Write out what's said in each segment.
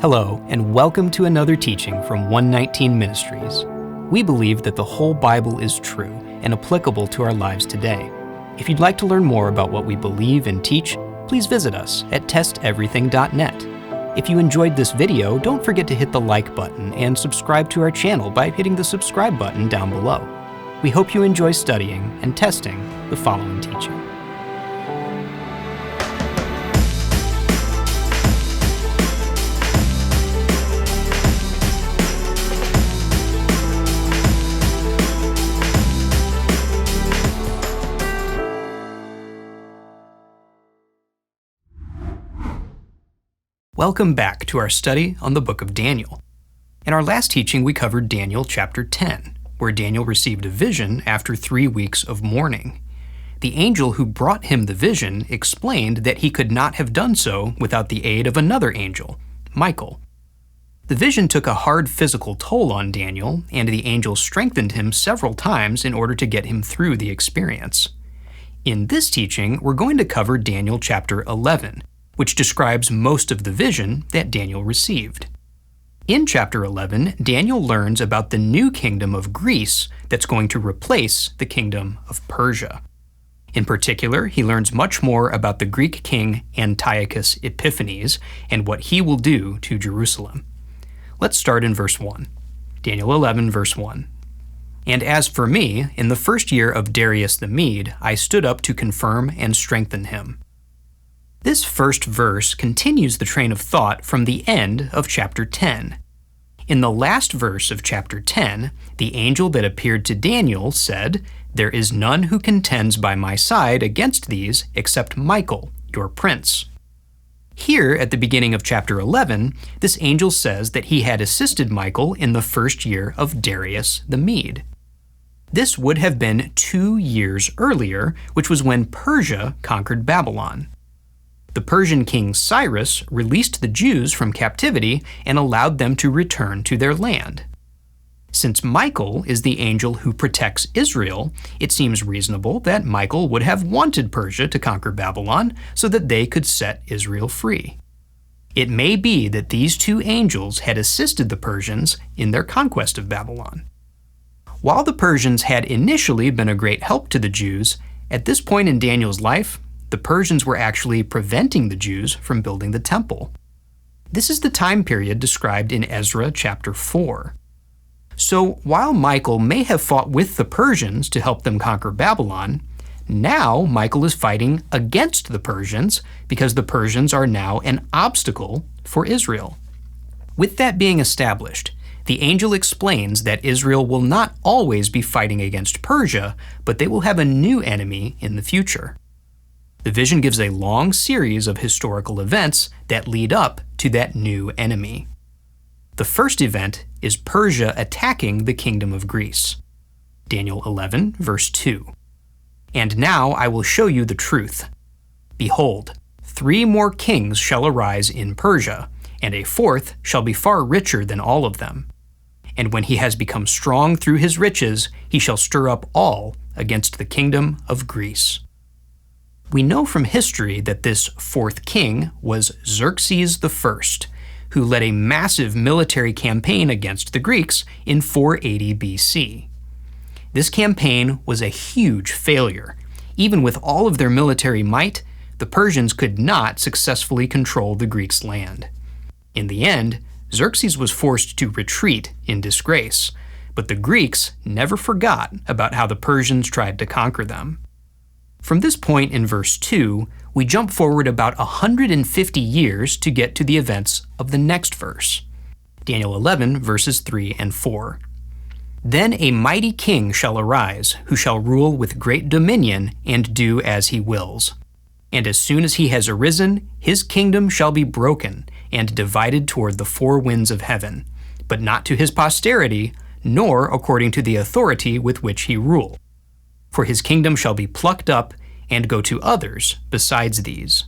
Hello, and welcome to another teaching from 119 Ministries. We believe that the whole Bible is true and applicable to our lives today. If you'd like to learn more about what we believe and teach, please visit us at testeverything.net. If you enjoyed this video, don't forget to hit the like button and subscribe to our channel by hitting the subscribe button down below. We hope you enjoy studying and testing the following teaching. Welcome back to our study on the book of Daniel. In our last teaching, we covered Daniel chapter 10, where Daniel received a vision after 3 weeks of mourning. The angel who brought him the vision explained that he could not have done so without the aid of another angel, Michael. The vision took a hard physical toll on Daniel, and the angel strengthened him several times in order to get him through the experience. In this teaching, we're going to cover Daniel chapter 11, which describes most of the vision that Daniel received. In chapter 11, Daniel learns about the new kingdom of Greece that's going to replace the kingdom of Persia. In particular, he learns much more about the Greek king Antiochus Epiphanes and what he will do to Jerusalem. Let's start in verse 1. Daniel 11, verse 1. And as for me, in the first year of Darius the Mede, I stood up to confirm and strengthen him. This first verse continues the train of thought from the end of chapter 10. In the last verse of chapter 10, the angel that appeared to Daniel said, "There is none who contends by my side against these except Michael, your prince." Here, at the beginning of chapter 11, this angel says that he had assisted Michael in the first year of Darius the Mede. This would have been 2 years earlier, which was when Persia conquered Babylon. The Persian king Cyrus released the Jews from captivity and allowed them to return to their land. Since Michael is the angel who protects Israel, it seems reasonable that Michael would have wanted Persia to conquer Babylon so that they could set Israel free. It may be that these two angels had assisted the Persians in their conquest of Babylon. While the Persians had initially been a great help to the Jews, at this point in Daniel's life, the Persians were actually preventing the Jews from building the temple. This is the time period described in Ezra chapter 4. So while Michael may have fought with the Persians to help them conquer Babylon, now Michael is fighting against the Persians because the Persians are now an obstacle for Israel. With that being established, the angel explains that Israel will not always be fighting against Persia, but they will have a new enemy in the future. The vision gives a long series of historical events that lead up to that new enemy. The first event is Persia attacking the kingdom of Greece. Daniel 11, verse 2. And now I will show you the truth. Behold, 3 more kings shall arise in Persia, and a 4th shall be far richer than all of them. And when he has become strong through his riches, he shall stir up all against the kingdom of Greece. We know from history that this 4th king was Xerxes I, who led a massive military campaign against the Greeks in 480 BC. This campaign was a huge failure. Even with all of their military might, the Persians could not successfully control the Greeks' land. In the end, Xerxes was forced to retreat in disgrace, but the Greeks never forgot about how the Persians tried to conquer them. From this point in verse 2, we jump forward about 150 years to get to the events of the next verse. Daniel 11, verses 3 and 4. Then a mighty king shall arise, who shall rule with great dominion and do as he wills. And as soon as he has arisen, his kingdom shall be broken and divided toward the 4 winds of heaven, but not to his posterity, nor according to the authority with which he ruled. For his kingdom shall be plucked up and go to others besides these.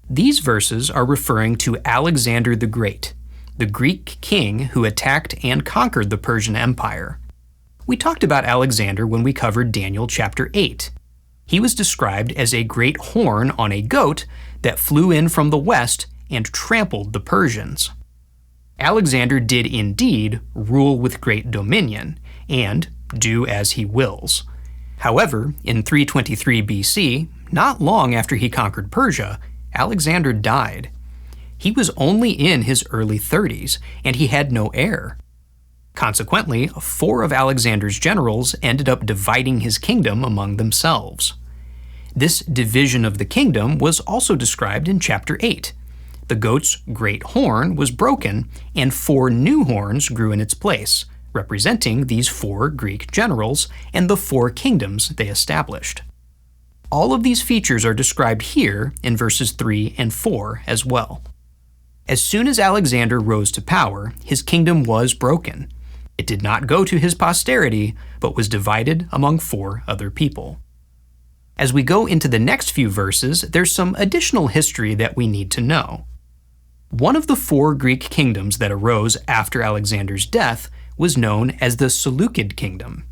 These verses are referring to Alexander the Great, the Greek king who attacked and conquered the Persian Empire. We talked about Alexander when we covered Daniel chapter 8. He was described as a great horn on a goat that flew in from the west and trampled the Persians. Alexander did indeed rule with great dominion, and do as he wills. However, in 323 BC, not long after he conquered Persia, Alexander died. He was only in his early 30s, and he had no heir. Consequently, 4 of Alexander's generals ended up dividing his kingdom among themselves. This division of the kingdom was also described in chapter 8. The goat's great horn was broken, and 4 new horns grew in its place, representing these 4 Greek generals and the 4 kingdoms they established. All of these features are described here in verses 3 and 4 as well. As soon as Alexander rose to power, his kingdom was broken. It did not go to his posterity, but was divided among 4 other people. As we go into the next few verses, there's some additional history that we need to know. One of the 4 Greek kingdoms that arose after Alexander's death was known as the Seleucid kingdom.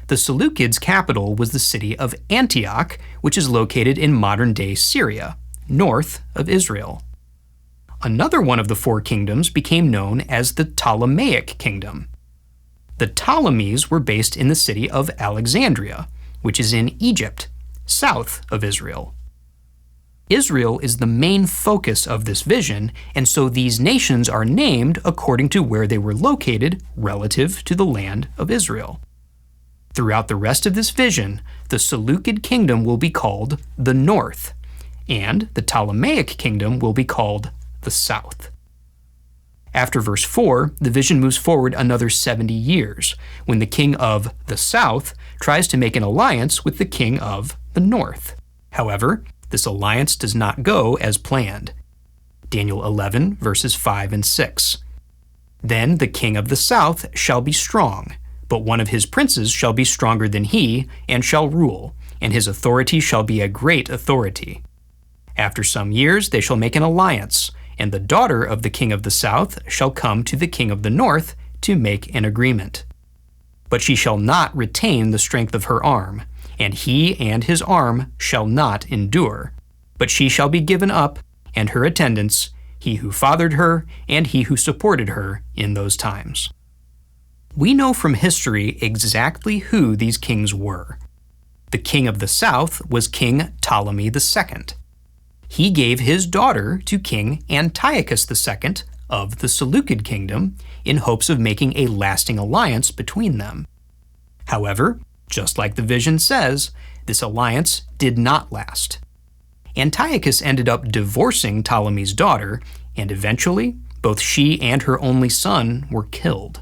The Seleucids' capital was the city of Antioch, which is located in modern-day Syria, north of Israel. Another one of the 4 kingdoms became known as the Ptolemaic kingdom. The Ptolemies were based in the city of Alexandria, which is in Egypt, south of Israel. Israel is the main focus of this vision, and so these nations are named according to where they were located relative to the land of Israel. Throughout the rest of this vision, the Seleucid kingdom will be called the North, and the Ptolemaic kingdom will be called the South. After verse 4, the vision moves forward another 70 years, when the king of the South tries to make an alliance with the king of the North. However, this alliance does not go as planned. Daniel 11, verses 5 and 6. Then the king of the South shall be strong, but one of his princes shall be stronger than he, and shall rule, and his authority shall be a great authority. After some years they shall make an alliance, and the daughter of the king of the South shall come to the king of the North to make an agreement. But she shall not retain the strength of her arm, and he and his arm shall not endure. But she shall be given up, and her attendants, he who fathered her, and he who supported her in those times. We know from history exactly who these kings were. The king of the South was King Ptolemy II. He gave his daughter to King Antiochus II of the Seleucid kingdom in hopes of making a lasting alliance between them. However, just like the vision says, this alliance did not last. Antiochus ended up divorcing Ptolemy's daughter, and eventually, both she and her only son were killed.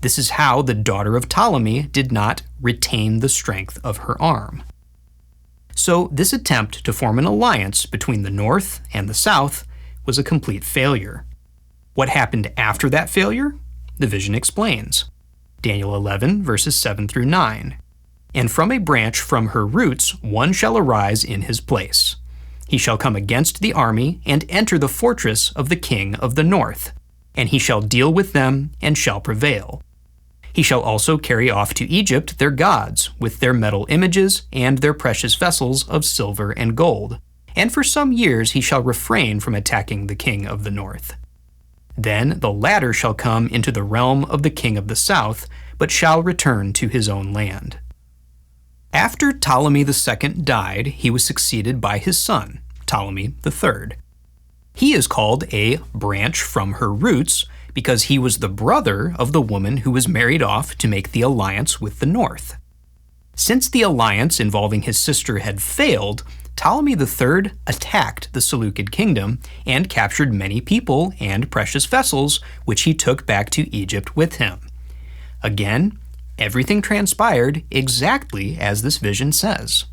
This is how the daughter of Ptolemy did not retain the strength of her arm. So this attempt to form an alliance between the North and the South was a complete failure. What happened after that failure? The vision explains. Daniel 11, verses 7 through 9. And from a branch from her roots one shall arise in his place. He shall come against the army and enter the fortress of the king of the North, and he shall deal with them and shall prevail. He shall also carry off to Egypt their gods, with their metal images and their precious vessels of silver and gold, and for some years he shall refrain from attacking the king of the North. Then the latter shall come into the realm of the king of the South, but shall return to his own land. After Ptolemy II died, he was succeeded by his son, Ptolemy III. He is called a branch from her roots because he was the brother of the woman who was married off to make the alliance with the North. Since the alliance involving his sister had failed, Ptolemy III attacked the Seleucid kingdom and captured many people and precious vessels, which he took back to Egypt with him. Again, everything transpired exactly as this vision says.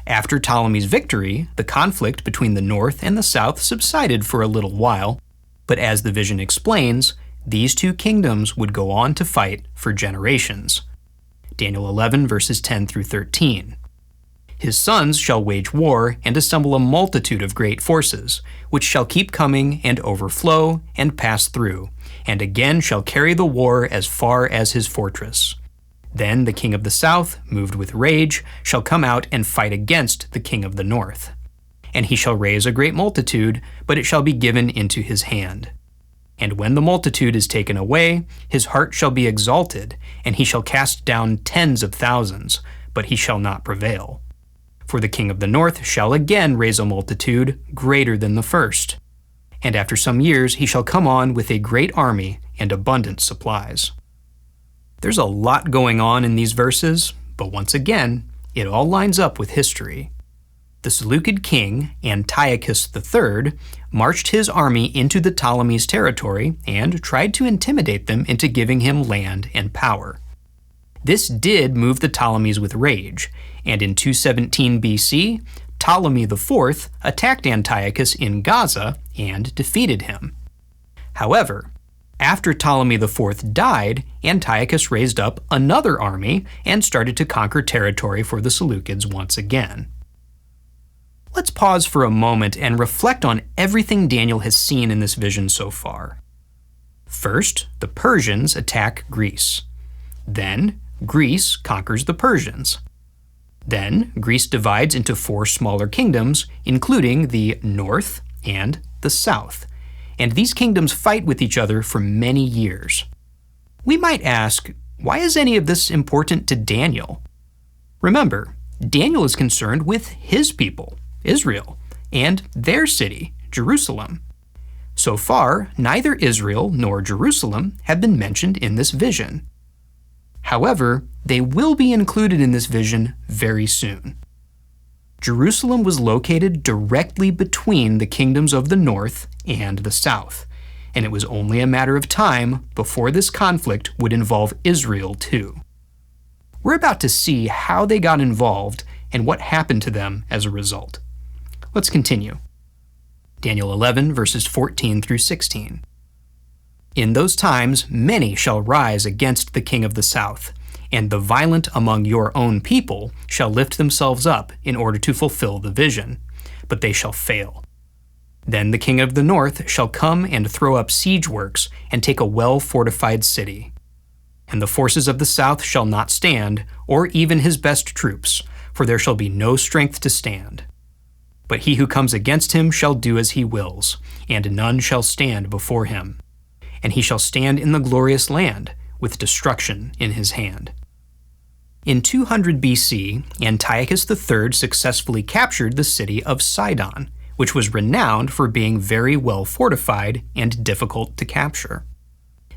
After Ptolemy's victory, the conflict between the North and the South subsided for a little while, but as the vision explains, these two kingdoms would go on to fight for generations. Daniel 11, verses 10 through 13. His sons shall wage war and assemble a multitude of great forces, which shall keep coming and overflow and pass through, and again shall carry the war as far as his fortress. Then the king of the South, moved with rage, shall come out and fight against the king of the North. And he shall raise a great multitude, but it shall be given into his hand. And when the multitude is taken away, his heart shall be exalted, and he shall cast down tens of thousands, but he shall not prevail. For the king of the north shall again raise a multitude greater than the first. And after some years he shall come on with a great army and abundant supplies. There's a lot going on in these verses, but once again, it all lines up with history. The Seleucid king, Antiochus III, marched his army into the Ptolemies' territory and tried to intimidate them into giving him land and power. This did move the Ptolemies with rage, and in 217 BC, Ptolemy IV attacked Antiochus in Gaza and defeated him. However, after Ptolemy IV died, Antiochus raised up another army and started to conquer territory for the Seleucids once again. Let's pause for a moment and reflect on everything Daniel has seen in this vision so far. First, the Persians attack Greece. Then, Greece conquers the Persians. Then, Greece divides into 4 smaller kingdoms, including the north and the south, and these kingdoms fight with each other for many years. We might ask, why is any of this important to Daniel? Remember, Daniel is concerned with his people, Israel, and their city, Jerusalem. So far, neither Israel nor Jerusalem have been mentioned in this vision. However, they will be included in this vision very soon. Jerusalem was located directly between the kingdoms of the north and the south, and it was only a matter of time before this conflict would involve Israel too. We're about to see how they got involved and what happened to them as a result. Let's continue. Daniel 11, verses 14 through 16. In those times many shall rise against the king of the south, and the violent among your own people shall lift themselves up in order to fulfill the vision, but they shall fail. Then the king of the north shall come and throw up siege works and take a well-fortified city. And the forces of the south shall not stand, or even his best troops, for there shall be no strength to stand. But he who comes against him shall do as he wills, and none shall stand before him. And he shall stand in the glorious land, with destruction in his hand. In 200 BC, Antiochus III successfully captured the city of Sidon, which was renowned for being very well fortified and difficult to capture.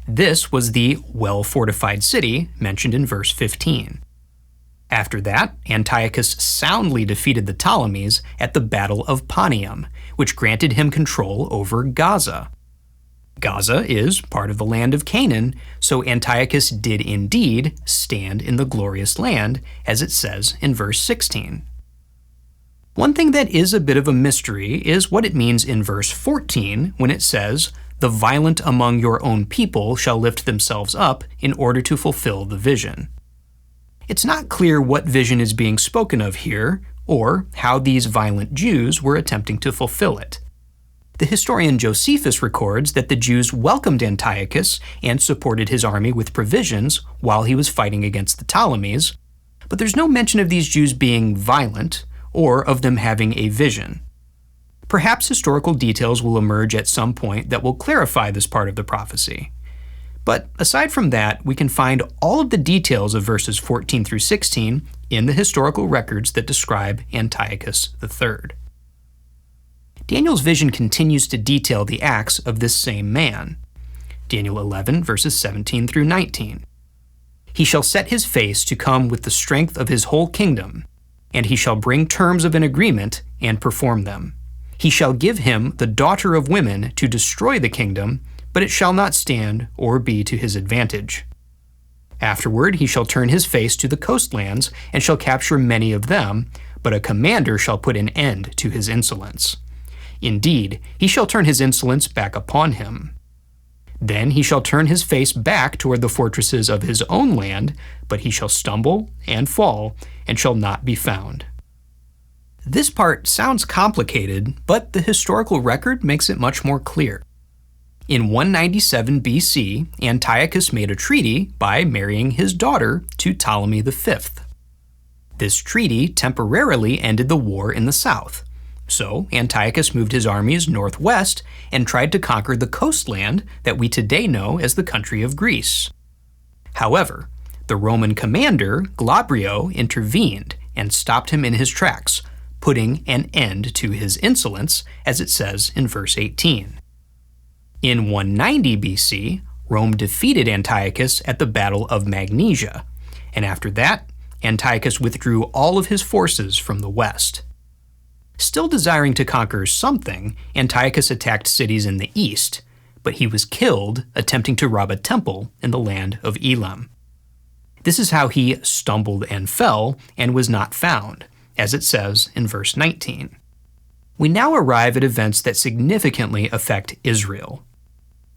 This was the well-fortified city mentioned in verse 15. After that, Antiochus soundly defeated the Ptolemies at the Battle of Panium, which granted him control over Gaza. Gaza is part of the land of Canaan, so Antiochus did indeed stand in the glorious land, as it says in verse 16. One thing that is a bit of a mystery is what it means in verse 14 when it says, "The violent among your own people shall lift themselves up in order to fulfill the vision." It's not clear what vision is being spoken of here, or how these violent Jews were attempting to fulfill it. The historian Josephus records that the Jews welcomed Antiochus and supported his army with provisions while he was fighting against the Ptolemies, but there's no mention of these Jews being violent or of them having a vision. Perhaps historical details will emerge at some point that will clarify this part of the prophecy. But aside from that, we can find all of the details of verses 14 through 16 in the historical records that describe Antiochus III. Daniel's vision continues to detail the acts of this same man. Daniel 11, verses 17 through 19. He shall set his face to come with the strength of his whole kingdom, and he shall bring terms of an agreement and perform them. He shall give him the daughter of women to destroy the kingdom, but it shall not stand or be to his advantage. Afterward he shall turn his face to the coastlands and shall capture many of them, but a commander shall put an end to his insolence. Indeed, he shall turn his insolence back upon him. Then he shall turn his face back toward the fortresses of his own land, but he shall stumble and fall, and shall not be found. This part sounds complicated, but the historical record makes it much more clear. In 197 BC, Antiochus made a treaty by marrying his daughter to Ptolemy V. This treaty temporarily ended the war in the south, So Antiochus moved his armies northwest and tried to conquer the coastland that we today know as the country of Greece. However, the Roman commander, Glabrio, intervened and stopped him in his tracks, putting an end to his insolence, as it says in verse 18. In 190 BC, Rome defeated Antiochus at the Battle of Magnesia, and after that, Antiochus withdrew all of his forces from the west. Still desiring to conquer something, Antiochus attacked cities in the east, but he was killed attempting to rob a temple in the land of Elam. This is how he stumbled and fell and was not found, as it says in verse 19. We now arrive at events that significantly affect Israel.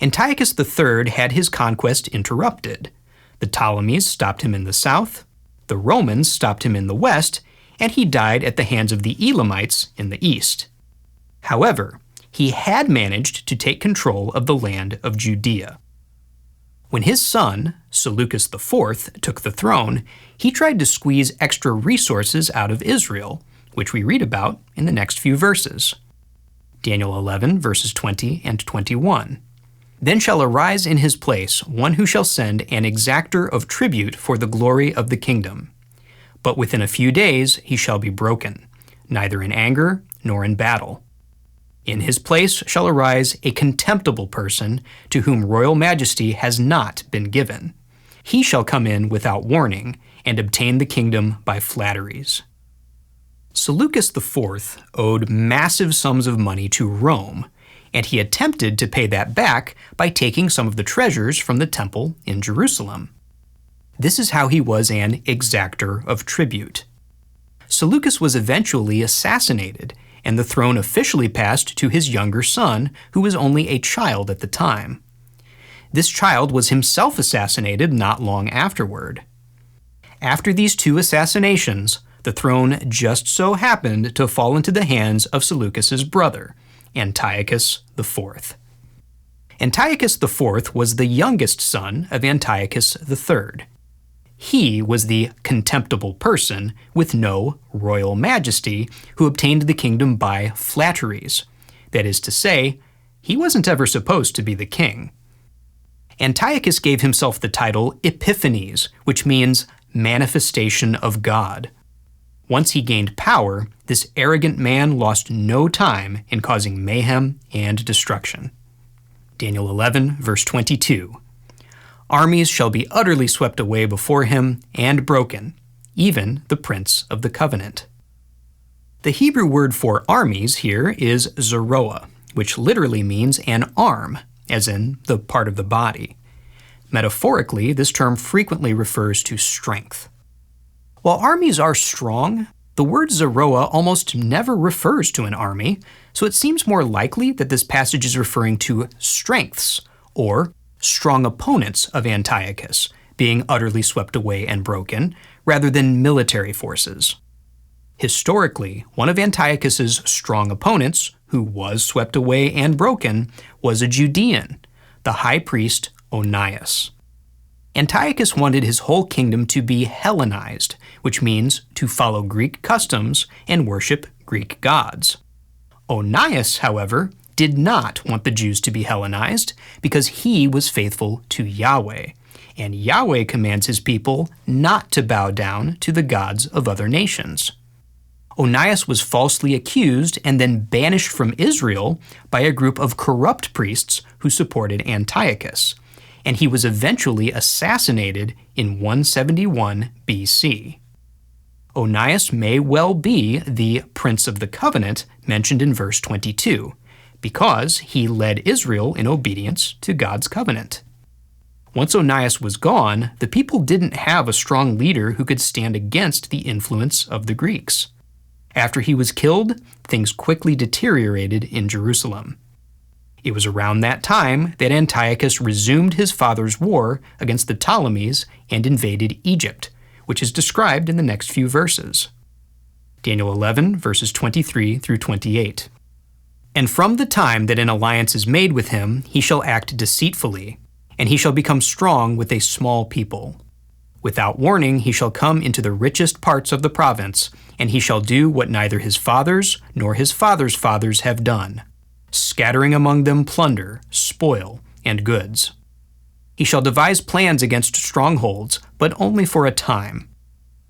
Antiochus III had his conquest interrupted. The Ptolemies stopped him in the south, the Romans stopped him in the west, and he died at the hands of the Elamites in the east. However, he had managed to take control of the land of Judea. When his son, Seleucus IV, took the throne, he tried to squeeze extra resources out of Israel, which we read about in the next few verses. Daniel 11, verses 20 and 21. Then shall arise in his place one who shall send an exactor of tribute for the glory of the kingdom. But within a few days he shall be broken, neither in anger nor in battle. In his place shall arise a contemptible person to whom royal majesty has not been given. He shall come in without warning and obtain the kingdom by flatteries. Seleucus IV owed massive sums of money to Rome, and he attempted to pay that back by taking some of the treasures from the temple in Jerusalem. This is how he was an exactor of tribute. Seleucus was eventually assassinated, and the throne officially passed to his younger son, who was only a child at the time. This child was himself assassinated not long afterward. After these two assassinations, the throne just so happened to fall into the hands of Seleucus's brother, Antiochus IV. Antiochus IV was the youngest son of Antiochus III. He was the contemptible person with no royal majesty who obtained the kingdom by flatteries. That is to say, he wasn't ever supposed to be the king. Antiochus gave himself the title Epiphanes, which means manifestation of God. Once he gained power, this arrogant man lost no time in causing mayhem and destruction. Daniel 11, verse 22. Armies shall be utterly swept away before him and broken, even the Prince of the Covenant. The Hebrew word for armies here is zeroah, which literally means an arm, as in the part of the body. Metaphorically, this term frequently refers to strength. While armies are strong, the word zeroah almost never refers to an army, so it seems more likely that this passage is referring to strengths, or strong opponents of Antiochus, being utterly swept away and broken, rather than military forces. Historically, one of Antiochus's strong opponents, who was swept away and broken, was a Judean, the high priest Onias. Antiochus wanted his whole kingdom to be Hellenized, which means to follow Greek customs and worship Greek gods. Onias, however, did not want the Jews to be Hellenized because he was faithful to Yahweh, and Yahweh commands his people not to bow down to the gods of other nations. Onias was falsely accused and then banished from Israel by a group of corrupt priests who supported Antiochus, and he was eventually assassinated in 171 BC. Onias may well be the Prince of the Covenant mentioned in verse 22, because he led Israel in obedience to God's covenant. Once Onias was gone, the people didn't have a strong leader who could stand against the influence of the Greeks. After he was killed, things quickly deteriorated in Jerusalem. It was around that time that Antiochus resumed his father's war against the Ptolemies and invaded Egypt, which is described in the next few verses. Daniel 11, verses 23 through 28. And from the time that an alliance is made with him, he shall act deceitfully, and he shall become strong with a small people. Without warning he shall come into the richest parts of the province, and he shall do what neither his fathers nor his fathers' fathers have done, scattering among them plunder, spoil, and goods. He shall devise plans against strongholds, but only for a time.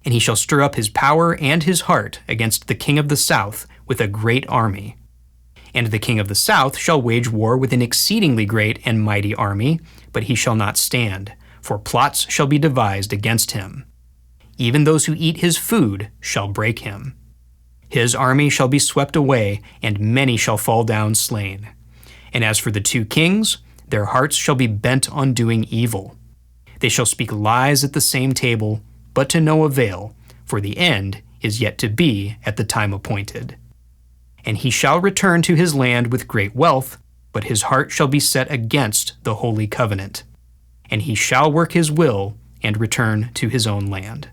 And he shall stir up his power and his heart against the king of the south with a great army. And the king of the south shall wage war with an exceedingly great and mighty army, but he shall not stand, for plots shall be devised against him. Even those who eat his food shall break him. His army shall be swept away, and many shall fall down slain. And as for the two kings, their hearts shall be bent on doing evil. They shall speak lies at the same table, but to no avail, for the end is yet to be at the time appointed. And he shall return to his land with great wealth, but his heart shall be set against the holy covenant. And he shall work his will and return to his own land.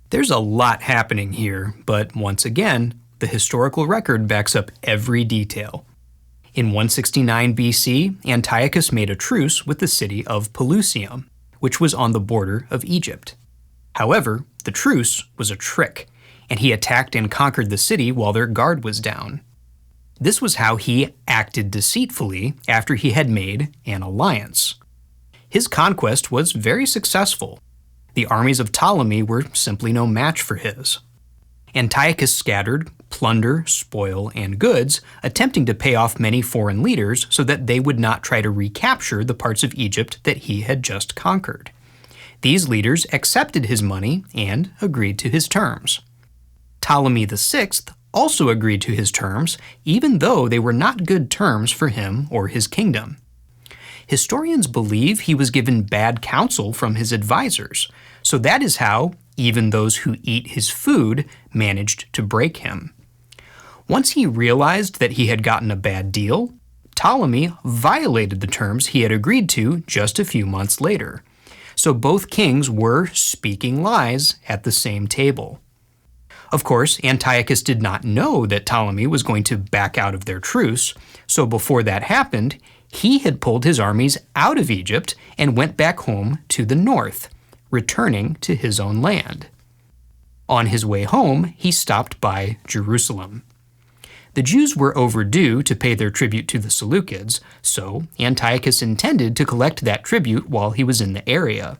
There's a lot happening here, but once again, the historical record backs up every detail. In 169 BC, Antiochus made a truce with the city of Pelusium, which was on the border of Egypt. However, the truce was a trick, and he attacked and conquered the city while their guard was down. This was how he acted deceitfully after he had made an alliance. His conquest was very successful. The armies of Ptolemy were simply no match for his. Antiochus scattered plunder, spoil, and goods, attempting to pay off many foreign leaders so that they would not try to recapture the parts of Egypt that he had just conquered. These leaders accepted his money and agreed to his terms. Ptolemy VI also agreed to his terms, even though they were not good terms for him or his kingdom. Historians believe he was given bad counsel from his advisors, so that is how even those who eat his food managed to break him. Once he realized that he had gotten a bad deal, Ptolemy violated the terms he had agreed to just a few months later. So both kings were speaking lies at the same table. Of course, Antiochus did not know that Ptolemy was going to back out of their truce, so before that happened, he had pulled his armies out of Egypt and went back home to the north, returning to his own land. On his way home, he stopped by Jerusalem. The Jews were overdue to pay their tribute to the Seleucids, so Antiochus intended to collect that tribute while he was in the area.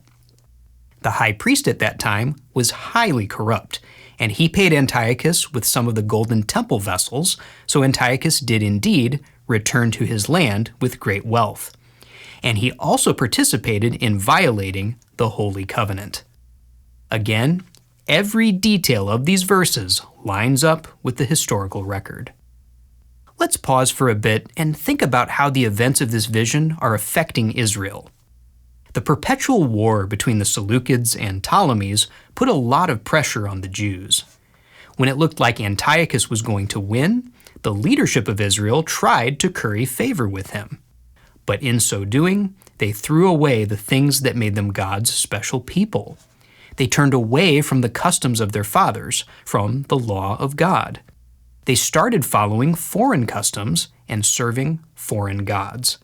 The high priest at that time was highly corrupt, and he paid Antiochus with some of the golden temple vessels, so Antiochus did indeed return to his land with great wealth. And he also participated in violating the Holy Covenant. Again, every detail of these verses lines up with the historical record. Let's pause for a bit and think about how the events of this vision are affecting Israel. The perpetual war between the Seleucids and Ptolemies put a lot of pressure on the Jews. When it looked like Antiochus was going to win, the leadership of Israel tried to curry favor with him. But in so doing, they threw away the things that made them God's special people. They turned away from the customs of their fathers, from the law of God. They started following foreign customs and serving foreign gods.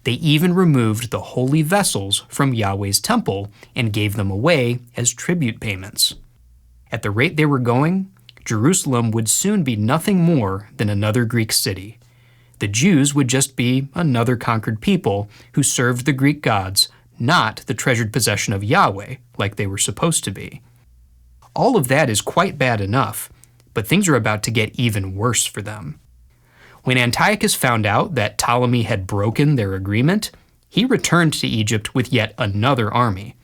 They even removed the holy vessels from Yahweh's temple and gave them away as tribute payments. At the rate they were going, Jerusalem would soon be nothing more than another Greek city. The Jews would just be another conquered people who served the Greek gods, not the treasured possession of Yahweh like they were supposed to be. All of that is quite bad enough, but things are about to get even worse for them. When Antiochus found out that Ptolemy had broken their agreement, he returned to Egypt with yet another army.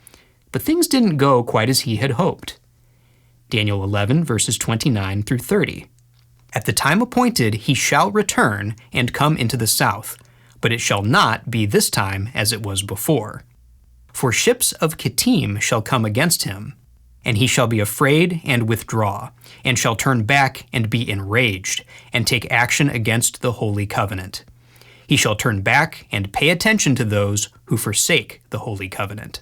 But things didn't go quite as he had hoped. Daniel 11, verses 29 through 30. At the time appointed he shall return and come into the south, but it shall not be this time as it was before. For ships of Kittim shall come against him, and he shall be afraid and withdraw, and shall turn back and be enraged, and take action against the holy covenant. He shall turn back and pay attention to those who forsake the holy covenant.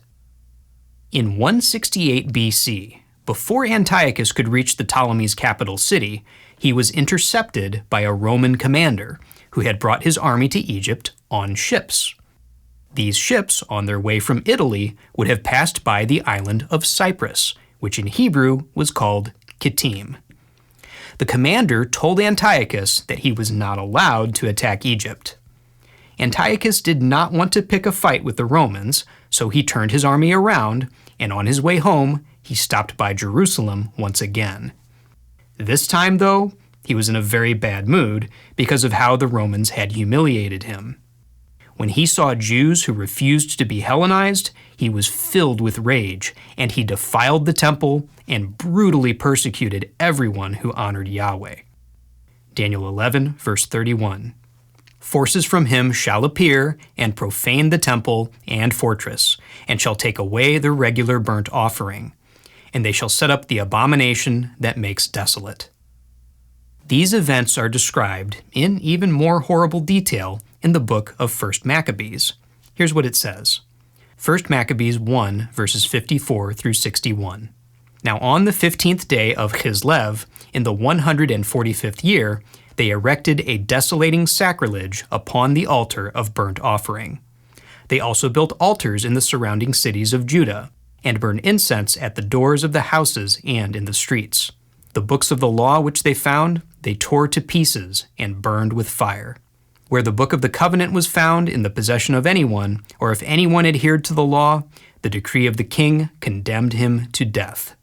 In 168 BC, before Antiochus could reach the Ptolemies' capital city, he was intercepted by a Roman commander who had brought his army to Egypt on ships. These ships, on their way from Italy, would have passed by the island of Cyprus, which in Hebrew was called Kittim. The commander told Antiochus that he was not allowed to attack Egypt. Antiochus did not want to pick a fight with the Romans, so he turned his army around, and on his way home, he stopped by Jerusalem once again. This time, though, he was in a very bad mood because of how the Romans had humiliated him. When he saw Jews who refused to be Hellenized, he was filled with rage, and he defiled the temple and brutally persecuted everyone who honored Yahweh. Daniel 11, verse 31. Forces from him shall appear and profane the temple and fortress, and shall take away the regular burnt offering, and they shall set up the abomination that makes desolate. These events are described in even more horrible detail in the book of 1 Maccabees. Here's what it says. 1 Maccabees 1, verses 54 through 61. Now on the 15th day of Kislev, in the 145th year, they erected a desolating sacrilege upon the altar of burnt offering. They also built altars in the surrounding cities of Judah, and burned incense at the doors of the houses and in the streets. The books of the law which they found, they tore to pieces and burned with fire. Where the book of the covenant was found in the possession of anyone, or if anyone adhered to the law, the decree of the king condemned him to death.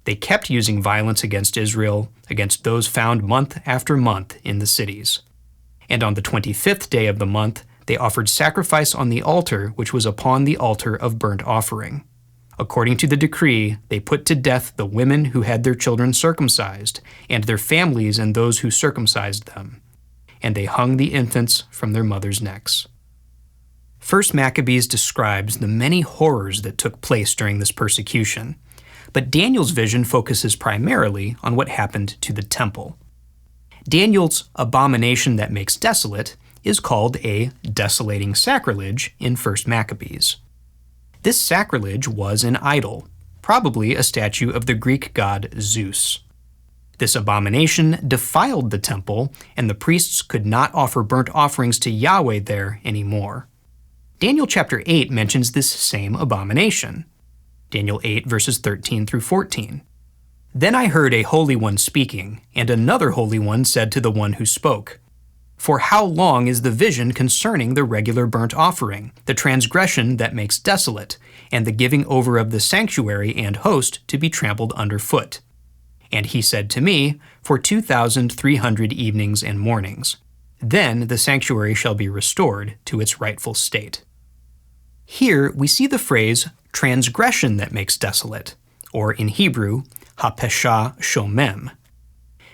They kept using violence against Israel, against those found month after month in the cities. And on the 25th day of the month, they offered sacrifice on the altar which was upon the altar of burnt offering. According to the decree, they put to death the women who had their children circumcised, and their families and those who circumcised them. And they hung the infants from their mothers' necks. 1 Maccabees describes the many horrors that took place during this persecution, but Daniel's vision focuses primarily on what happened to the temple. Daniel's abomination that makes desolate is called a desolating sacrilege in 1 Maccabees. This sacrilege was an idol, probably a statue of the Greek god Zeus. This abomination defiled the temple, and the priests could not offer burnt offerings to Yahweh there anymore. Daniel chapter 8 mentions this same abomination. Daniel 8 verses 13 through 14. Then I heard a holy one speaking, and another holy one said to the one who spoke, For how long is the vision concerning the regular burnt offering, the transgression that makes desolate, and the giving over of the sanctuary and host to be trampled underfoot? And he said to me, For 2,300 evenings and mornings. Then the sanctuary shall be restored to its rightful state. Here we see the phrase transgression that makes desolate, or in Hebrew, hapesha shomem.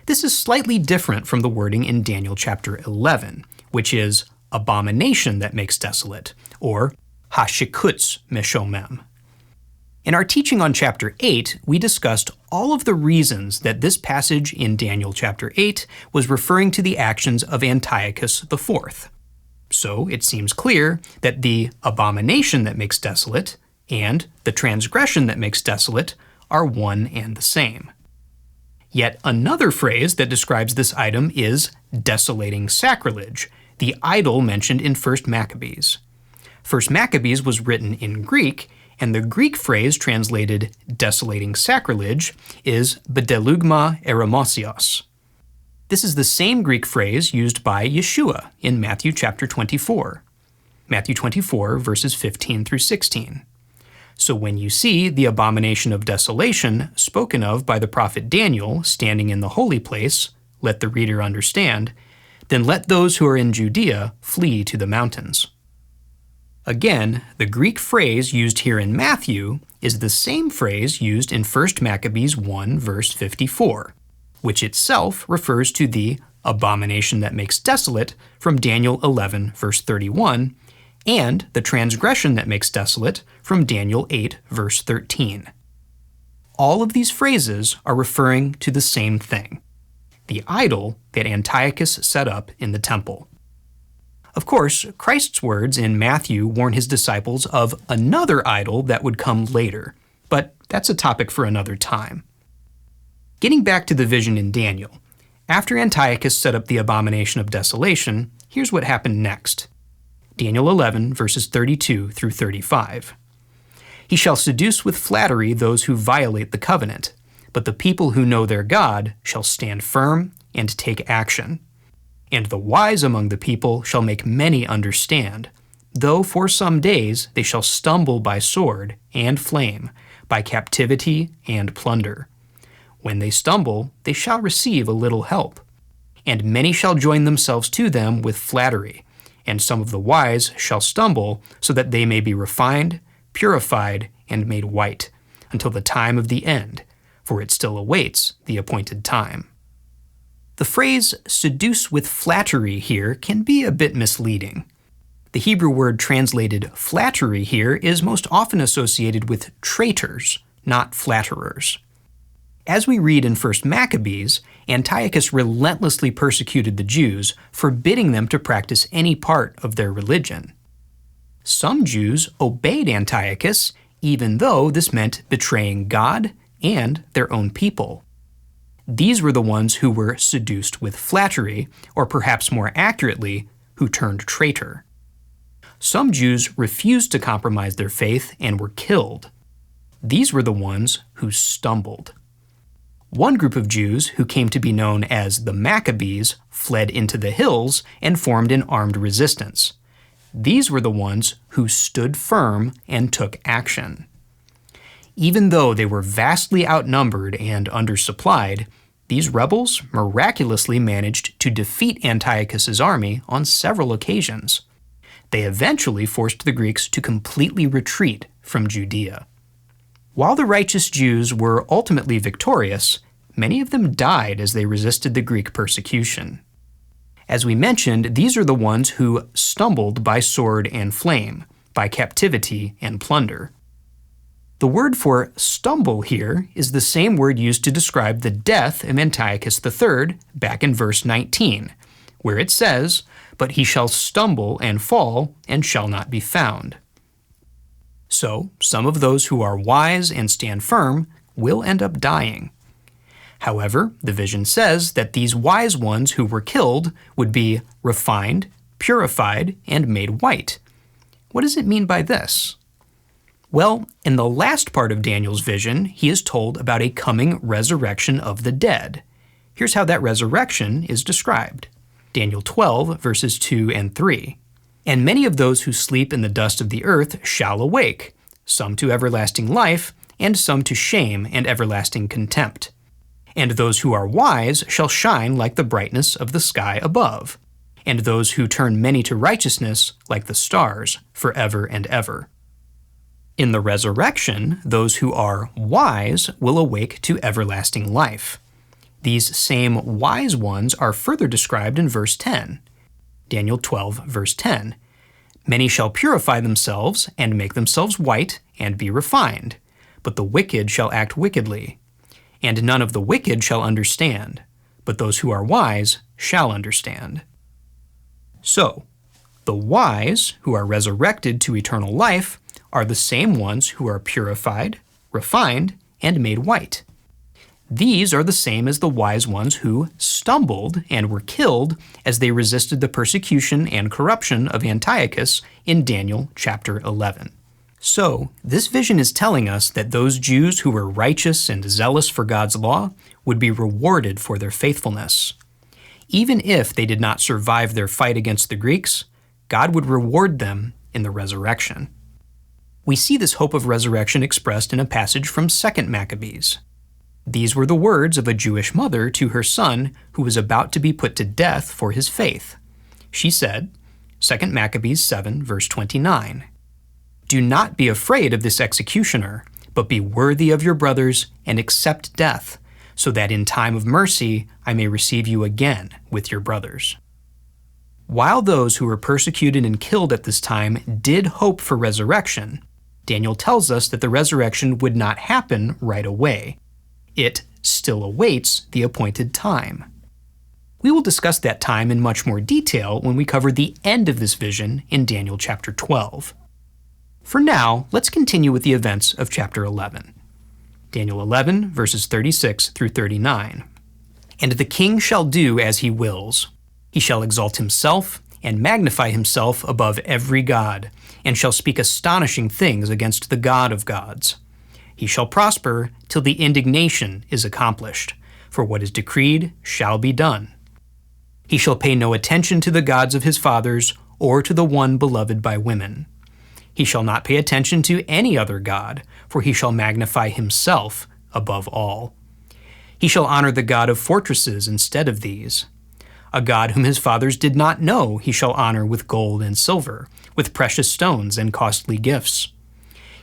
This is slightly different from the wording in Daniel chapter 11, which is abomination that makes desolate, or hashikutz meshomem. In our teaching on chapter 8, we discussed all of the reasons that this passage in Daniel chapter 8 was referring to the actions of Antiochus IV. So it seems clear that the abomination that makes desolate and the transgression that makes desolate are one and the same. Yet another phrase that describes this item is desolating sacrilege, the idol mentioned in 1 Maccabees. 1 Maccabees was written in Greek, and the Greek phrase translated desolating sacrilege is bedelugma eremosios. This is the same Greek phrase used by Yeshua in Matthew chapter 24. Matthew 24, verses 15 through 16. So when you see the abomination of desolation spoken of by the prophet Daniel standing in the holy place, let the reader understand, then let those who are in Judea flee to the mountains. Again, the Greek phrase used here in Matthew is the same phrase used in 1 Maccabees 1 verse 54, which itself refers to the abomination that makes desolate from Daniel 11 verse 31, and the transgression that makes desolate from Daniel 8 verse 13. All of these phrases are referring to the same thing, the idol that Antiochus set up in the temple. Of course, Christ's words in Matthew warn his disciples of another idol that would come later, but that's a topic for another time. Getting back to the vision in Daniel, after Antiochus set up the abomination of desolation, here's what happened next. Daniel 11, verses 32 through 35. He shall seduce with flattery those who violate the covenant, but the people who know their God shall stand firm and take action. And the wise among the people shall make many understand, though for some days they shall stumble by sword and flame, by captivity and plunder. When they stumble, they shall receive a little help. And many shall join themselves to them with flattery, and some of the wise shall stumble, so that they may be refined, purified, and made white, until the time of the end, for it still awaits the appointed time. The phrase seduce with flattery here can be a bit misleading. The Hebrew word translated flattery here is most often associated with traitors, not flatterers. As we read in 1 Maccabees, Antiochus relentlessly persecuted the Jews, forbidding them to practice any part of their religion. Some Jews obeyed Antiochus, even though this meant betraying God and their own people. These were the ones who were seduced with flattery, or perhaps more accurately, who turned traitor. Some Jews refused to compromise their faith and were killed. These were the ones who stumbled. One group of Jews, who came to be known as the Maccabees, fled into the hills and formed an armed resistance. These were the ones who stood firm and took action. Even though they were vastly outnumbered and undersupplied, these rebels miraculously managed to defeat Antiochus's army on several occasions. They eventually forced the Greeks to completely retreat from Judea. While the righteous Jews were ultimately victorious, many of them died as they resisted the Greek persecution. As we mentioned, these are the ones who stumbled by sword and flame, by captivity and plunder. The word for stumble here is the same word used to describe the death of Antiochus III back in verse 19, where it says, "But he shall stumble and fall, and shall not be found." So, some of those who are wise and stand firm will end up dying. However, the vision says that these wise ones who were killed would be refined, purified, and made white. What does it mean by this? Well, in the last part of Daniel's vision, he is told about a coming resurrection of the dead. Here's how that resurrection is described. Daniel 12, verses 2 and 3. "And many of those who sleep in the dust of the earth shall awake, some to everlasting life, and some to shame and everlasting contempt. And those who are wise shall shine like the brightness of the sky above, and those who turn many to righteousness like the stars forever and ever." In the resurrection, those who are wise will awake to everlasting life. These same wise ones are further described in verse 10. Daniel 12, verse 10. "Many shall purify themselves and make themselves white and be refined, but the wicked shall act wickedly. And none of the wicked shall understand, but those who are wise shall understand." So, the wise, who are resurrected to eternal life, are the same ones who are purified, refined, and made white. These are the same as the wise ones who stumbled and were killed as they resisted the persecution and corruption of Antiochus in Daniel chapter 11. So, this vision is telling us that those Jews who were righteous and zealous for God's law would be rewarded for their faithfulness. Even if they did not survive their fight against the Greeks, God would reward them in the resurrection. We see this hope of resurrection expressed in a passage from 2 Maccabees. These were the words of a Jewish mother to her son who was about to be put to death for his faith. She said, 2 Maccabees 7, verse 29, "Do not be afraid of this executioner, but be worthy of your brothers and accept death, so that in time of mercy I may receive you again with your brothers." While those who were persecuted and killed at this time did hope for resurrection, Daniel tells us that the resurrection would not happen right away. It still awaits the appointed time. We will discuss that time in much more detail when we cover the end of this vision in Daniel chapter 12. For now, let's continue with the events of chapter 11. Daniel 11, verses 36 through 39. "And the king shall do as he wills. He shall exalt himself and magnify himself above every god, and shall speak astonishing things against the God of gods. He shall prosper till the indignation is accomplished, for what is decreed shall be done. He shall pay no attention to the gods of his fathers, or to the one beloved by women. He shall not pay attention to any other god, for he shall magnify himself above all. He shall honor the god of fortresses instead of these. A god whom his fathers did not know he shall honor with gold and silver, with precious stones and costly gifts.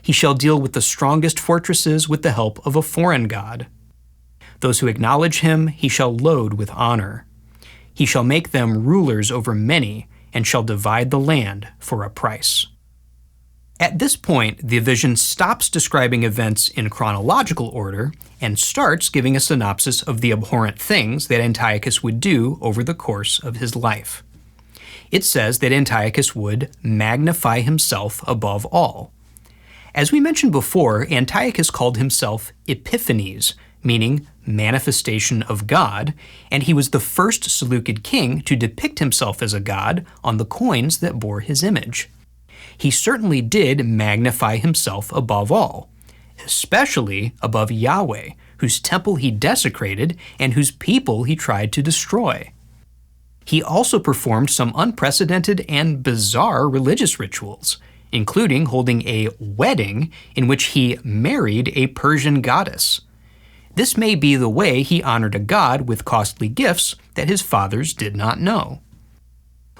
He shall deal with the strongest fortresses with the help of a foreign god. Those who acknowledge him he shall load with honor. He shall make them rulers over many, and shall divide the land for a price. At this point, the vision stops describing events in chronological order and starts giving a synopsis of the abhorrent things that Antiochus would do over the course of his life. It says that Antiochus would magnify himself above all. As we mentioned before, Antiochus called himself Epiphanes, meaning manifestation of God, and he was the first Seleucid king to depict himself as a god on the coins that bore his image. He certainly did magnify himself above all, especially above Yahweh, whose temple he desecrated and whose people he tried to destroy. He also performed some unprecedented and bizarre religious rituals, including holding a wedding in which he married a Persian goddess. This may be the way he honored a god with costly gifts that his fathers did not know.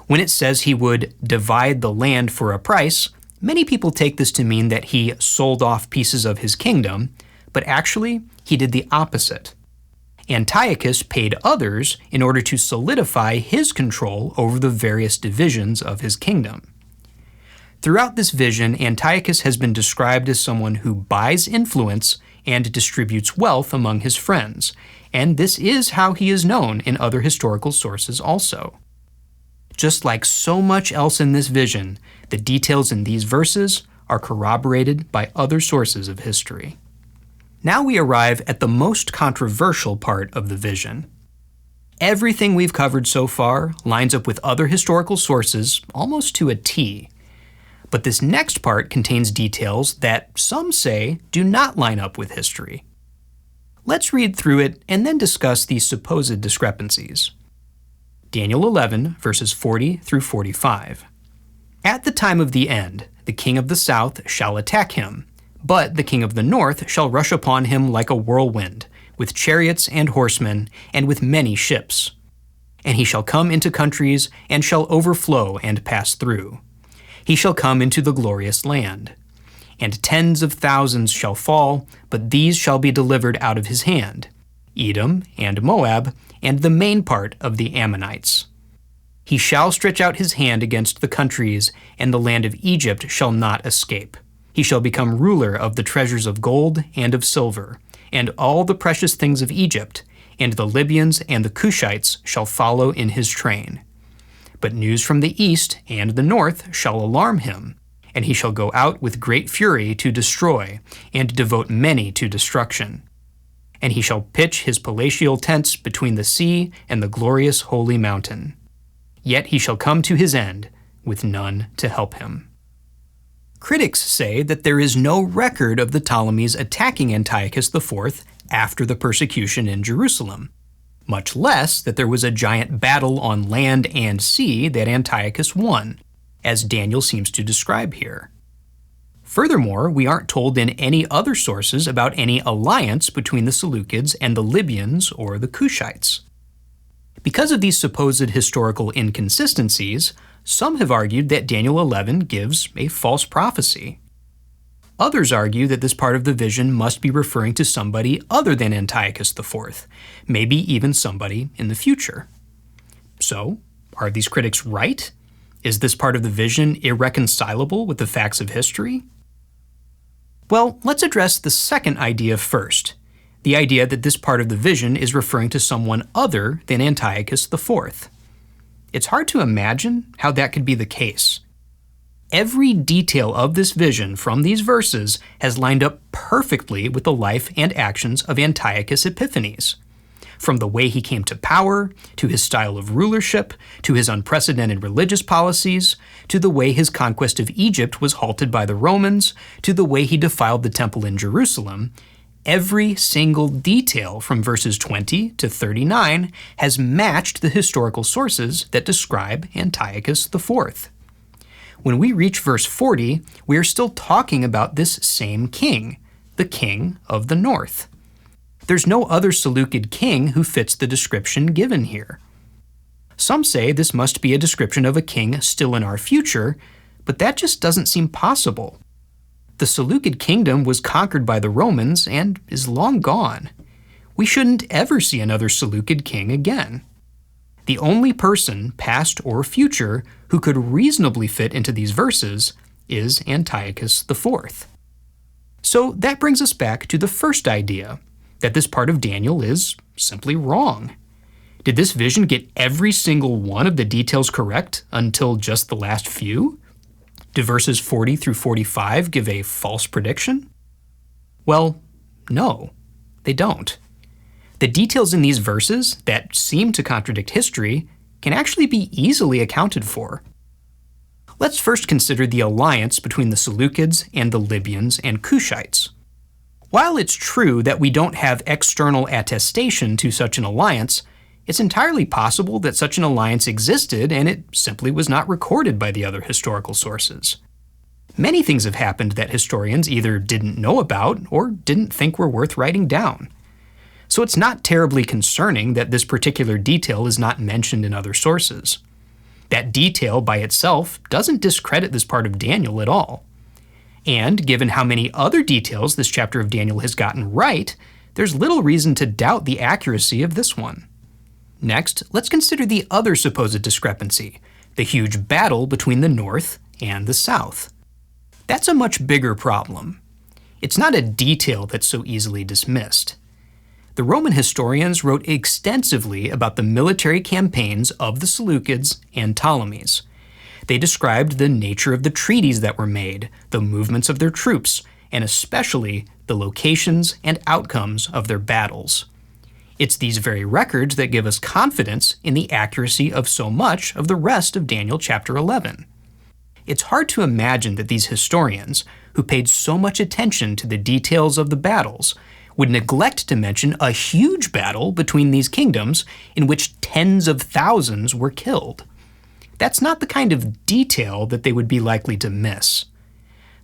When it says he would divide the land for a price, many people take this to mean that he sold off pieces of his kingdom, but actually he did the opposite. Antiochus paid others in order to solidify his control over the various divisions of his kingdom. Throughout this vision, Antiochus has been described as someone who buys influence and distributes wealth among his friends, and this is how he is known in other historical sources also. Just like so much else in this vision, the details in these verses are corroborated by other sources of history. Now we arrive at the most controversial part of the vision. Everything we've covered so far lines up with other historical sources almost to a T. But this next part contains details that some say do not line up with history. Let's read through it and then discuss these supposed discrepancies. Daniel 11, verses 40 through 45. At the time of the end, the king of the south shall attack him, but the king of the north shall rush upon him like a whirlwind, with chariots and horsemen, and with many ships. And he shall come into countries, and shall overflow and pass through. He shall come into the glorious land. And tens of thousands shall fall, but these shall be delivered out of his hand, Edom and Moab, and the main part of the Ammonites. He shall stretch out his hand against the countries, and the land of Egypt shall not escape. He shall become ruler of the treasures of gold and of silver, and all the precious things of Egypt, and the Libyans and the Cushites shall follow in his train. But news from the east and the north shall alarm him, and he shall go out with great fury to destroy, and devote many to destruction. And he shall pitch his palatial tents between the sea and the glorious holy mountain. Yet he shall come to his end, with none to help him. Critics say that there is no record of the Ptolemies attacking Antiochus IV after the persecution in Jerusalem, much less that there was a giant battle on land and sea that Antiochus won, as Daniel seems to describe here. Furthermore, we aren't told in any other sources about any alliance between the Seleucids and the Libyans or the Cushites. Because of these supposed historical inconsistencies, some have argued that Daniel 11 gives a false prophecy. Others argue that this part of the vision must be referring to somebody other than Antiochus IV, maybe even somebody in the future. So, are these critics right? Is this part of the vision irreconcilable with the facts of history? Well, let's address the second idea first, the idea that this part of the vision is referring to someone other than Antiochus IV. It's hard to imagine how that could be the case. Every detail of this vision from these verses has lined up perfectly with the life and actions of Antiochus Epiphanes. from the way he came to power, to his style of rulership, to his unprecedented religious policies, to the way his conquest of Egypt was halted by the Romans, to the way he defiled the temple in Jerusalem, every single detail from verses 20 to 39 has matched the historical sources that describe Antiochus IV. When we reach verse 40, we are still talking about this same king, the king of the north. There's no other Seleucid king who fits the description given here. Some say this must be a description of a king still in our future, but that just doesn't seem possible. The Seleucid kingdom was conquered by the Romans and is long gone. We shouldn't ever see another Seleucid king again. The only person, past or future, who could reasonably fit into these verses is Antiochus IV. So that brings us back to the first idea, that this part of Daniel is simply wrong. Did this vision get every single one of the details correct until just the last few? Do verses 40 through 45 give a false prediction? Well, no, they don't. The details in these verses that seem to contradict history can actually be easily accounted for. Let's first consider the alliance between the Seleucids and the Libyans and Cushites. While it's true that we don't have external attestation to such an alliance, it's entirely possible that such an alliance existed and it simply was not recorded by the other historical sources. Many things have happened that historians either didn't know about or didn't think were worth writing down. So it's not terribly concerning that this particular detail is not mentioned in other sources. That detail by itself doesn't discredit this part of Daniel at all. And given how many other details this chapter of Daniel has gotten right, there's little reason to doubt the accuracy of this one. Next, let's consider the other supposed discrepancy, the huge battle between the north and the south. That's a much bigger problem. It's not a detail that's so easily dismissed. The Roman historians wrote extensively about the military campaigns of the Seleucids and Ptolemies. They described the nature of the treaties that were made, the movements of their troops, and especially the locations and outcomes of their battles. It's these very records that give us confidence in the accuracy of so much of the rest of Daniel chapter 11. It's hard to imagine that these historians, who paid so much attention to the details of the battles, would neglect to mention a huge battle between these kingdoms in which tens of thousands were killed. That's not the kind of detail that they would be likely to miss.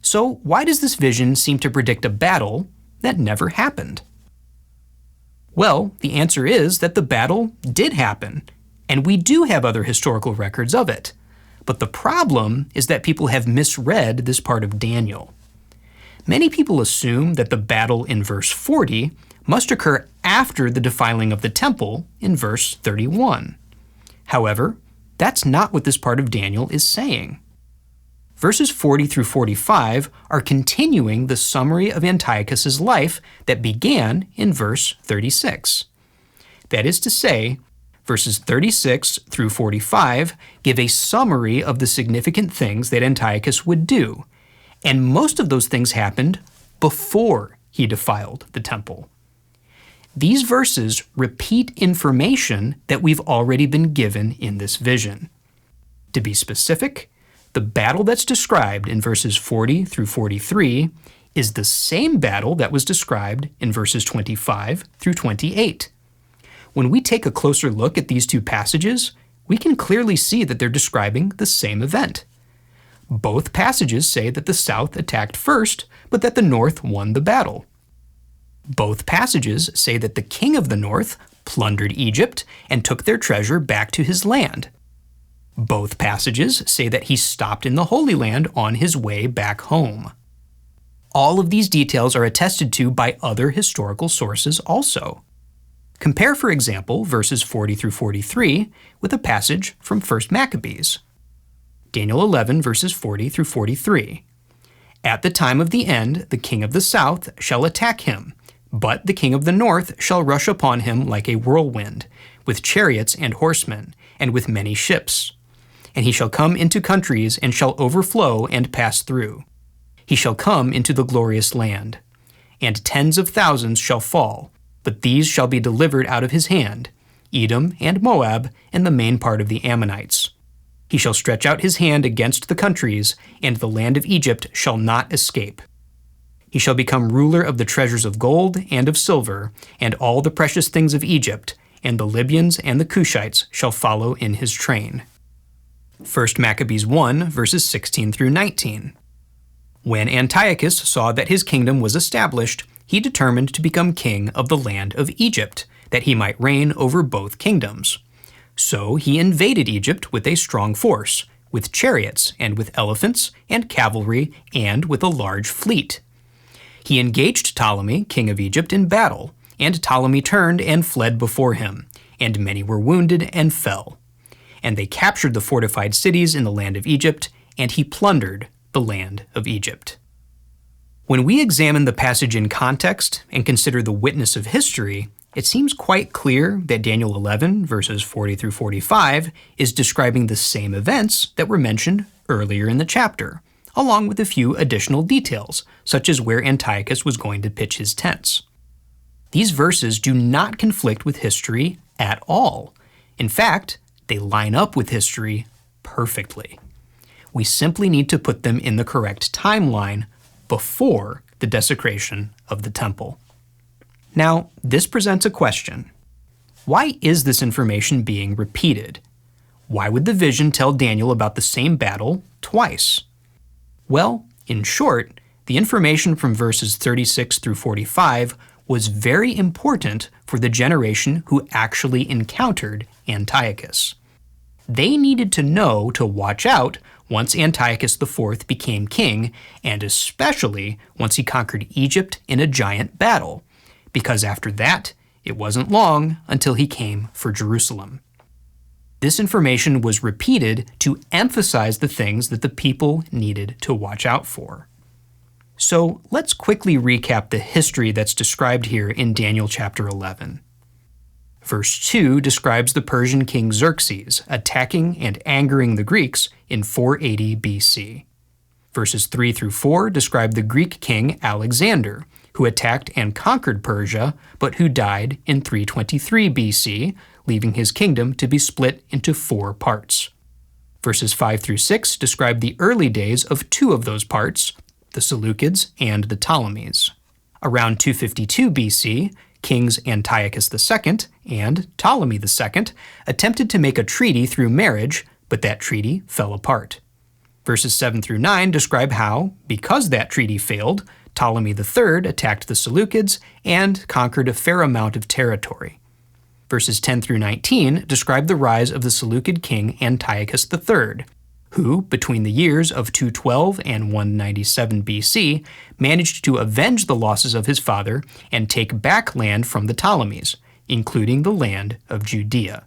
So why does this vision seem to predict a battle that never happened? Well, the answer is that the battle did happen, and we do have other historical records of it. But the problem is that people have misread this part of Daniel. Many people assume that the battle in verse 40 must occur after the defiling of the temple in verse 31. However, that's not what this part of Daniel is saying. Verses 40 through 45 are continuing the summary of Antiochus's life that began in verse 36. That is to say, verses 36 through 45 give a summary of the significant things that Antiochus would do, and most of those things happened before he defiled the temple. These verses repeat information that we've already been given in this vision. To be specific, the battle that's described in verses 40 through 43 is the same battle that was described in verses 25 through 28. When we take a closer look at these two passages, we can clearly see that they're describing the same event. Both passages say that the south attacked first, but that the north won the battle. Both passages say that the king of the north plundered Egypt and took their treasure back to his land. Both passages say that he stopped in the Holy Land on his way back home. All of these details are attested to by other historical sources also. Compare, for example, verses 40 through 43 with a passage from 1 Maccabees. Daniel 11, verses 40 through 43. At the time of the end, the king of the south shall attack him, but the king of the north shall rush upon him like a whirlwind, with chariots and horsemen, and with many ships. And he shall come into countries, and shall overflow and pass through. He shall come into the glorious land. And tens of thousands shall fall, but these shall be delivered out of his hand, Edom and Moab, and the main part of the Ammonites. He shall stretch out his hand against the countries, and the land of Egypt shall not escape. He shall become ruler of the treasures of gold and of silver, and all the precious things of Egypt, and the Libyans and the Cushites shall follow in his train. 1 Maccabees 1, verses 16 through 19. When Antiochus saw that his kingdom was established, he determined to become king of the land of Egypt, that he might reign over both kingdoms. So he invaded Egypt with a strong force, with chariots and with elephants and cavalry and with a large fleet. He engaged Ptolemy, king of Egypt, in battle, and Ptolemy turned and fled before him, and many were wounded and fell. And they captured the fortified cities in the land of Egypt, and he plundered the land of Egypt. When we examine the passage in context and consider the witness of history, it seems quite clear that Daniel 11, verses 40 through 45, is describing the same events that were mentioned earlier in the chapter, along with a few additional details, such as where Antiochus was going to pitch his tents. These verses do not conflict with history at all. In fact, they line up with history perfectly. We simply need to put them in the correct timeline before the desecration of the temple. Now, this presents a question. Why is this information being repeated? Why would the vision tell Daniel about the same battle twice? Well, in short, the information from verses 36 through 45 was very important for the generation who actually encountered Antiochus. They needed to know to watch out once Antiochus IV became king, and especially once he conquered Egypt in a giant battle, because after that, it wasn't long until he came for Jerusalem. This information was repeated to emphasize the things that the people needed to watch out for. So let's quickly recap the history that's described here in Daniel chapter 11. Verse 2 describes the Persian king Xerxes attacking and angering the Greeks in 480 BC. Verses 3 through 4 describe the Greek king Alexander, who attacked and conquered Persia, but who died in 323 BC, leaving his kingdom to be split into 4 parts. Verses 5 through 6 describe the early days of 2 of those parts, the Seleucids and the Ptolemies. Around 252 BC, kings Antiochus II and Ptolemy II attempted to make a treaty through marriage, but that treaty fell apart. Verses 7 through 9 describe how, because that treaty failed, Ptolemy III attacked the Seleucids and conquered a fair amount of territory. Verses 10 through 19 describe the rise of the Seleucid king Antiochus III, who, between the years of 212 and 197 BC, managed to avenge the losses of his father and take back land from the Ptolemies, including the land of Judea.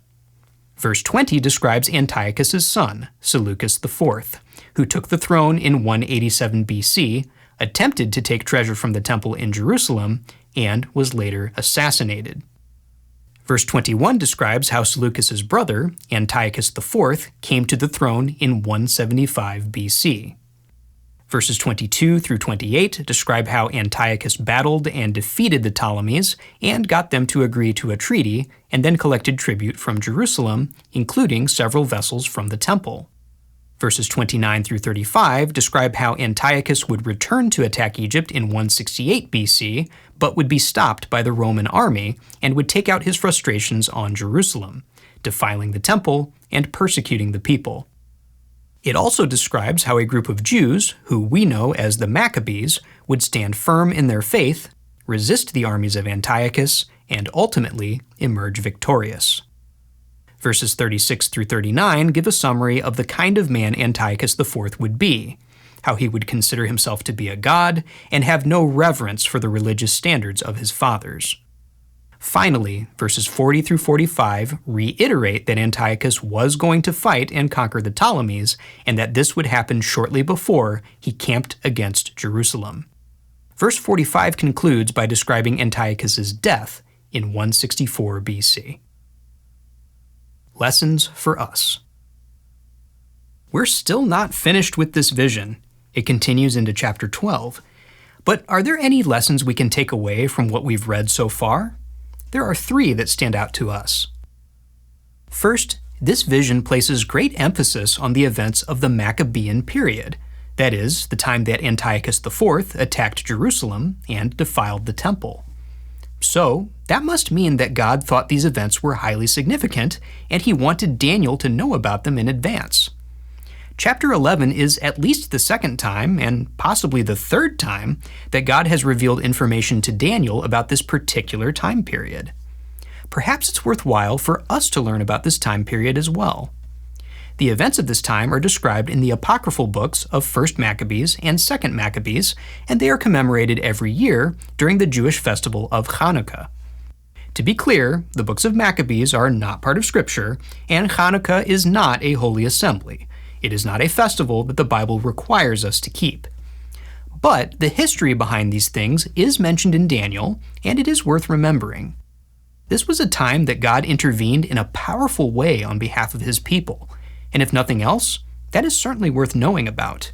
Verse 20 describes Antiochus's son, Seleucus IV, who took the throne in 187 BC, attempted to take treasure from the temple in Jerusalem, and was later assassinated. Verse 21 describes how Seleucus's brother, Antiochus IV, came to the throne in 175 BC. Verses 22 through 28 describe how Antiochus battled and defeated the Ptolemies and got them to agree to a treaty, and then collected tribute from Jerusalem, including several vessels from the temple. Verses 29 through 35 describe how Antiochus would return to attack Egypt in 168 BC, but would be stopped by the Roman army and would take out his frustrations on Jerusalem, defiling the temple and persecuting the people. It also describes how a group of Jews, who we know as the Maccabees, would stand firm in their faith, resist the armies of Antiochus, and ultimately emerge victorious. Verses 36 through 39 give a summary of the kind of man Antiochus IV would be, how he would consider himself to be a god and have no reverence for the religious standards of his fathers. Finally, verses 40 through 45 reiterate that Antiochus was going to fight and conquer the Ptolemies, and that this would happen shortly before he camped against Jerusalem. Verse 45 concludes by describing Antiochus's death in 164 BC. Lessons for us. We're still not finished with this vision. It continues into chapter 12. But are there any lessons we can take away from what we've read so far? There are three that stand out to us. First, this vision places great emphasis on the events of the Maccabean period, that is, the time that Antiochus IV attacked Jerusalem and defiled the temple. So, that must mean that God thought these events were highly significant, and he wanted Daniel to know about them in advance. Chapter 11 is at least the second time, and possibly the third time, that God has revealed information to Daniel about this particular time period. Perhaps it's worthwhile for us to learn about this time period as well. The events of this time are described in the apocryphal books of 1st Maccabees and 2nd Maccabees, and they are commemorated every year during the Jewish festival of Hanukkah. To be clear, the books of Maccabees are not part of Scripture, and Hanukkah is not a holy assembly. It is not a festival that the Bible requires us to keep. But the history behind these things is mentioned in Daniel, and it is worth remembering. This was a time that God intervened in a powerful way on behalf of his people, and if nothing else, that is certainly worth knowing about.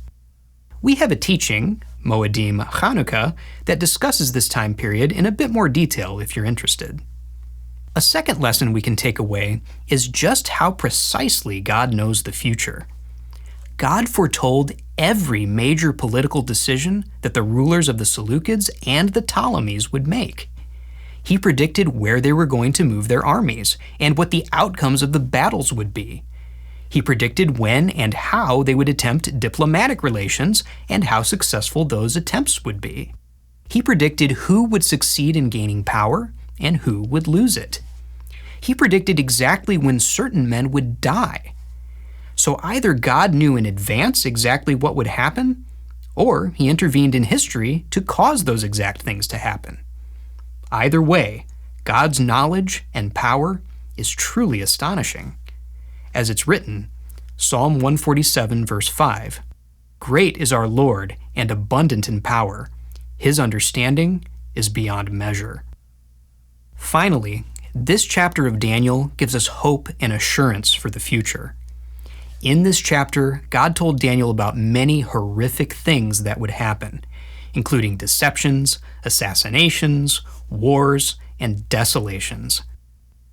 We have a teaching, Moedim Chanukah, that discusses this time period in a bit more detail if you're interested. A second lesson we can take away is just how precisely God knows the future. God foretold every major political decision that the rulers of the Seleucids and the Ptolemies would make. He predicted where they were going to move their armies and what the outcomes of the battles would be. He predicted when and how they would attempt diplomatic relations and how successful those attempts would be. He predicted who would succeed in gaining power and who would lose it. He predicted exactly when certain men would die. So either God knew in advance exactly what would happen, or he intervened in history to cause those exact things to happen. Either way, God's knowledge and power is truly astonishing. As it's written, Psalm 147 verse 5, "Great is our Lord and abundant in power. His understanding is beyond measure." Finally, this chapter of Daniel gives us hope and assurance for the future. In this chapter, God told Daniel about many horrific things that would happen, including deceptions, assassinations, wars, and desolations.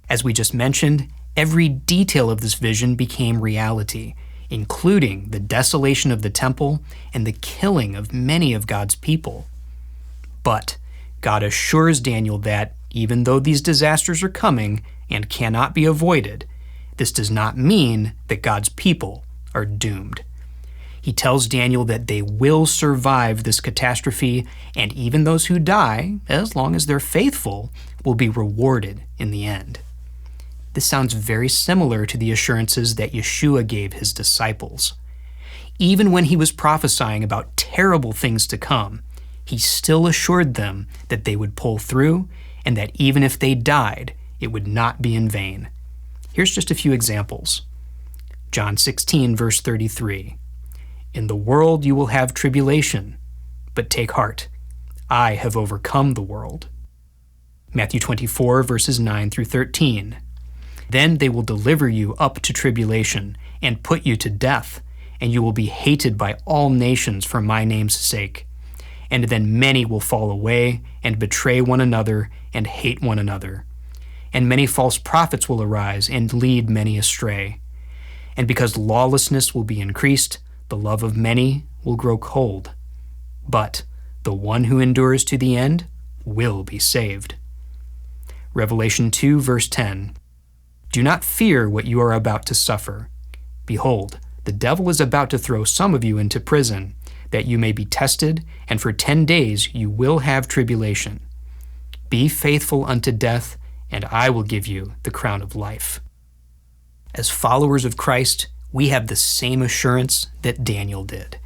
As we just mentioned, every detail of this vision became reality, including the desolation of the temple and the killing of many of God's people. But God assures Daniel that, even though these disasters are coming and cannot be avoided, this does not mean that God's people are doomed. He tells Daniel that they will survive this catastrophe, and even those who die, as long as they're faithful, will be rewarded in the end. This sounds very similar to the assurances that Yeshua gave his disciples. Even when he was prophesying about terrible things to come, he still assured them that they would pull through, and that even if they died, it would not be in vain. Here's just a few examples. John 16, verse 33. "In the world you will have tribulation, but take heart. I have overcome the world." Matthew 24, verses 9 through 13. "Then they will deliver you up to tribulation and put you to death, and you will be hated by all nations for my name's sake. And then many will fall away and betray one another and hate one another. And many false prophets will arise and lead many astray. And because lawlessness will be increased, the love of many will grow cold. But the one who endures to the end will be saved." Revelation 2, verse 10. "Do not fear what you are about to suffer. Behold, the devil is about to throw some of you into prison, that you may be tested, and for 10 days you will have tribulation. Be faithful unto death, and I will give you the crown of life." As followers of Christ, we have the same assurance that Daniel did.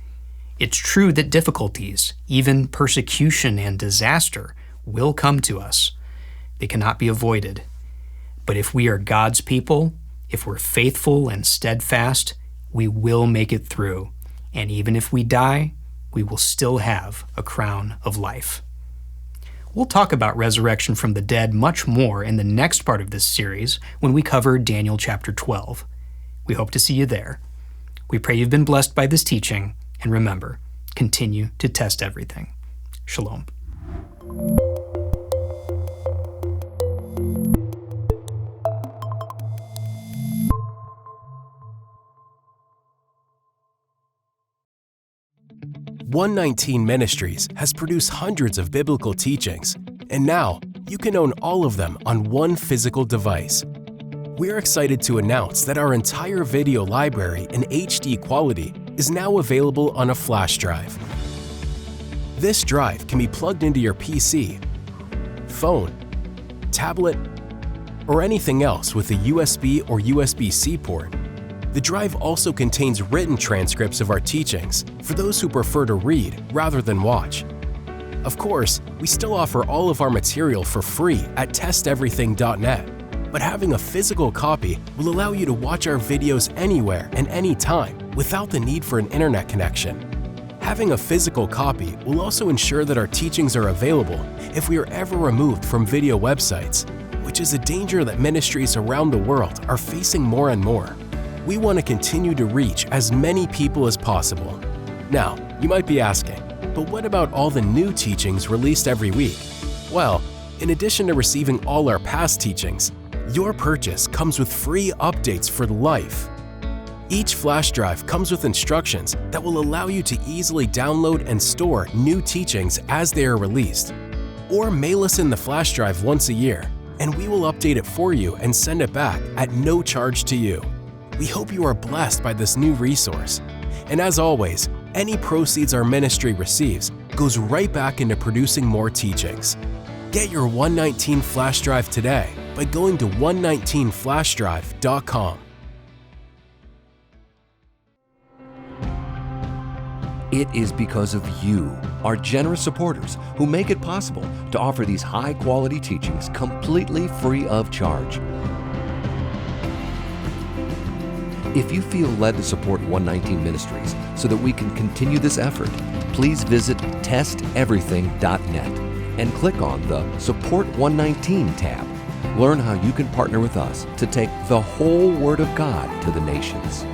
It's true that difficulties, even persecution and disaster, will come to us. They cannot be avoided. But if we are God's people, if we're faithful and steadfast, we will make it through. And even if we die, we will still have a crown of life. We'll talk about resurrection from the dead much more in the next part of this series when we cover Daniel chapter 12. We hope to see you there. We pray you've been blessed by this teaching, and remember, continue to test everything. Shalom. 119 Ministries has produced hundreds of biblical teachings, and now you can own all of them on one physical device. We're excited to announce that our entire video library in HD quality is now available on a flash drive. This drive can be plugged into your PC, phone, tablet, or anything else with a USB or USB-C port. The drive also contains written transcripts of our teachings for those who prefer to read rather than watch. Of course, we still offer all of our material for free at testeverything.net, but having a physical copy will allow you to watch our videos anywhere and anytime without the need for an internet connection. Having a physical copy will also ensure that our teachings are available if we are ever removed from video websites, which is a danger that ministries around the world are facing more and more. We want to continue to reach as many people as possible. Now, you might be asking, but what about all the new teachings released every week? Well, in addition to receiving all our past teachings, your purchase comes with free updates for life. Each flash drive comes with instructions that will allow you to easily download and store new teachings as they are released. Or mail us in the flash drive once a year, and we will update it for you and send it back at no charge to you. We hope you are blessed by this new resource. And as always, any proceeds our ministry receives goes right back into producing more teachings. Get your 119 flash drive today by going to 119flashDrive.com. It is because of you, our generous supporters, who make it possible to offer these high-quality teachings completely free of charge. If you feel led to support 119 Ministries so that we can continue this effort, please visit testeverything.net and click on the Support 119 tab. Learn how you can partner with us to take the whole Word of God to the nations.